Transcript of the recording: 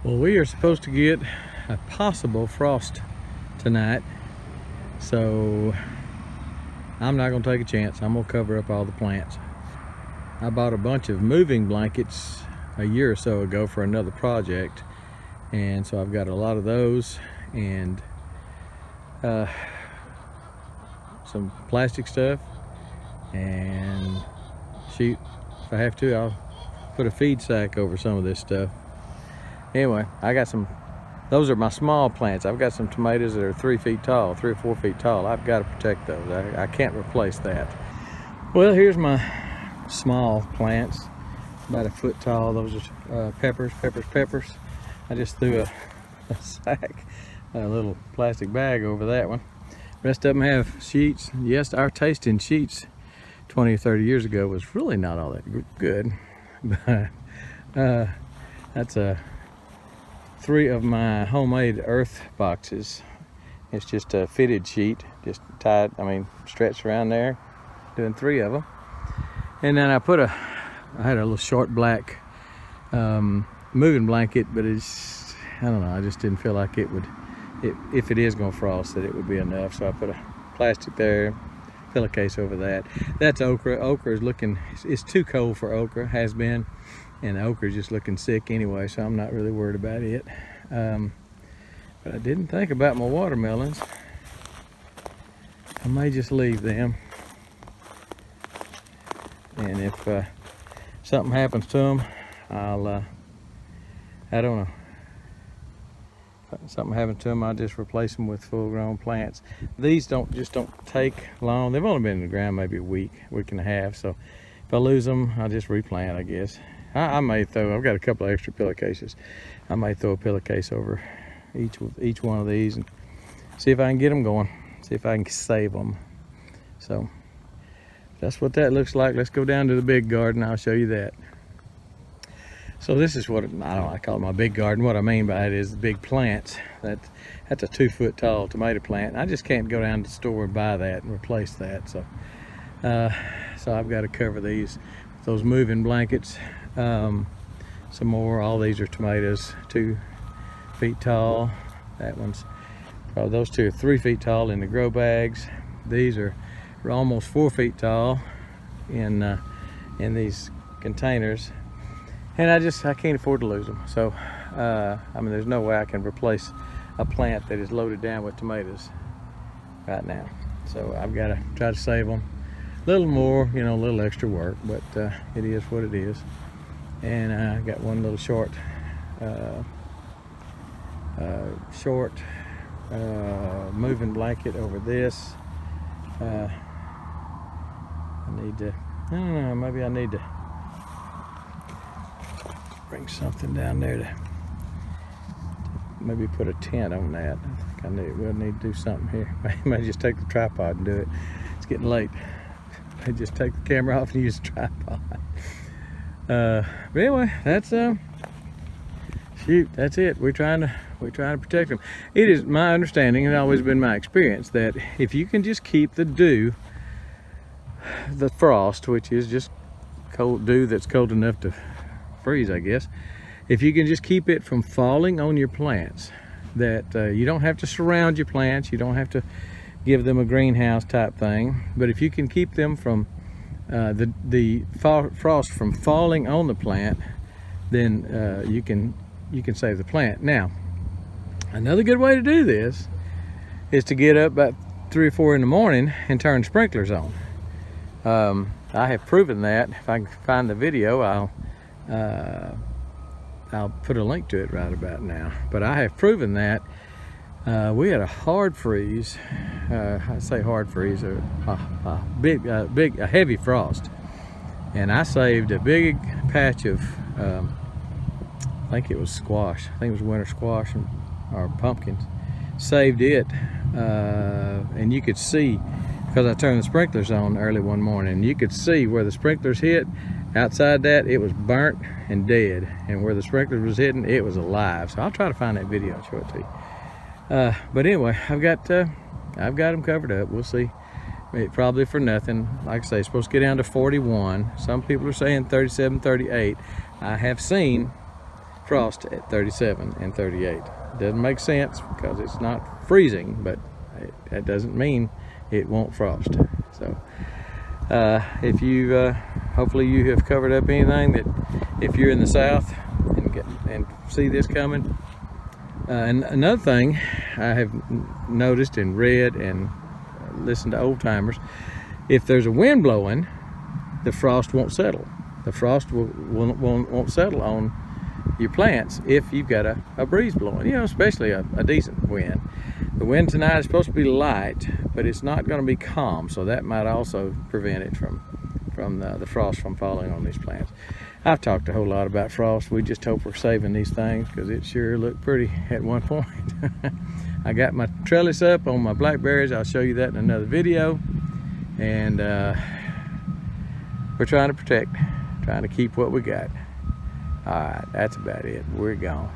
Well, we are supposed to get a possible frost tonight, so I'm not gonna take a chance. I'm gonna cover up all the plants. I bought a bunch of moving blankets a year or so ago for another project, and so I've got a lot of those and some plastic stuff, and shoot, if I have to, I'll put a feed sack over some of this stuff. Anyway, I got some, those are my small plants. I've got some tomatoes that are 3 feet tall, 3 or 4 feet tall. I've got to protect those. I can't replace that. Well, here's my small plants, about 1 foot tall. Those are peppers. I just threw a sack, a little plastic bag over that one. Rest of them have sheets. Yes, our tasting sheets 20 or 30 years ago was really not all that good, but that's 3 of my homemade earth boxes. It's just a fitted sheet, just tied, stretched around there, doing 3 of them. And then I had a little short black moving blanket, but I don't know, I just didn't feel like it would, if it is gonna frost, that it would be enough. So I put a plastic there, pillowcase over that. That's okra. Okra is looking, it's too cold for okra, has been. And the okra is just looking sick anyway, so I'm not really worried about it. But I didn't think about my watermelons. I may just leave them. And if something happens to them, I don't know. If something happens to them, I'll just replace them with full-grown plants. These don't take long. They've only been in the ground maybe a week and a half. So if I lose them, I'll just replant, I guess. I may throw, I've got a couple of extra pillowcases. I may throw a pillowcase over each one of these and see if I can get them going, see if I can save them. So that's what that looks like. Let's go down to the big garden. I'll show you that. So this is what, I call it my big garden. What I mean by it is the big plants. That's a 2 foot tall tomato plant. I just can't go down to the store and buy that and replace that. So I've got to cover these with those moving blankets. Some more. All these are tomatoes, 2 feet tall. That one's probably, those 2 are 3 feet tall in the grow bags. These are almost 4 feet tall in these containers, and I can't afford to lose them. So there's no way I can replace a plant that is loaded down with tomatoes right now. So I've got to try to save them a little more, a little extra work, but it is what it is. And I got one little short moving blanket over this. I don't know, maybe I need to bring something down there to maybe put a tent on that. I think we'll need to do something here. I may just take the tripod and do it. It's getting late. I just take the camera off and use the tripod. But anyway, that's that's it. We're trying to protect them. It is my understanding, and always been my experience, that if you can just keep the dew, the frost, which is just cold dew that's cold enough to freeze, I guess, if you can just keep it from falling on your plants, that you don't have to surround your plants, you don't have to give them a greenhouse type thing, but if you can keep them from the frost from falling on the plant, then you can save the plant. Now, another good way to do this is to get up about 3 or 4 in the morning and turn sprinklers on. I have proven that. If I can find the video, I'll put a link to it right about now. But I have proven that. We had a hard freeze. I say hard freeze, a heavy frost, and I saved a big patch of, I think it was squash. I think it was winter squash or pumpkins. Saved it, and you could see, because I turned the sprinklers on early one morning, you could see where the sprinklers hit. Outside that, it was burnt and dead, and where the sprinklers was hitting, it was alive. So I'll try to find that video and show it to you. But anyway, I've got them covered up. We'll see. Probably for nothing. Like I say, it's supposed to get down to 41. Some people are saying 37, 38. I have seen frost at 37 and 38. Doesn't make sense because it's not freezing, but that doesn't mean it won't frost. So if you hopefully you have covered up anything that, if you're in the south and see this coming. And another thing I have noticed and read and listened to old timers, if there's a wind blowing, the frost won't settle. The frost won't settle on your plants if you've got a breeze blowing, especially a decent wind. The wind tonight is supposed to be light, but it's not going to be calm, so that might also prevent it from the frost from falling on these plants. I've talked a whole lot about frost. We just hope we're saving these things because it sure looked pretty at one point. I got my trellis up on my blackberries. I'll show you that in another video. And we're trying to protect, trying to keep what we got. All right, that's about it. We're gone.